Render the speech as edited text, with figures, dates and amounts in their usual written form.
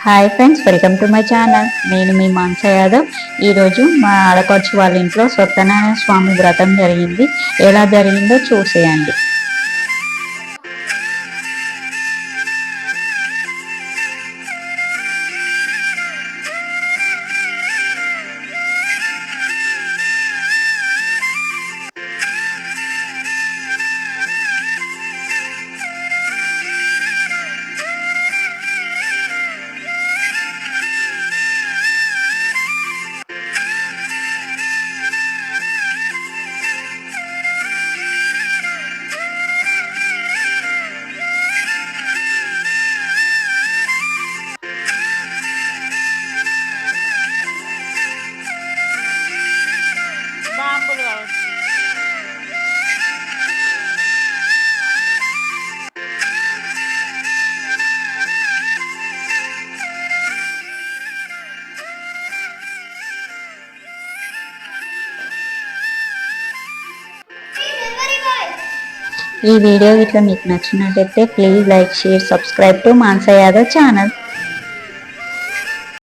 Hi friends, welcome to my channel. నేను మీ మాన్స యాదవ్. ఈరోజు మా ఆడపడుచు వాళ్ళ ఇంట్లో సత్యనారాయణ స్వామి వ్రతం జరిగింది. ఎలా జరిగిందో చూసేయండి. బాంబులు కావచ్చు. ఈ వీడియో ఇట్లా మీకు నచ్చినట్టయితే please like, share, subscribe to మాన్స Yadav channel.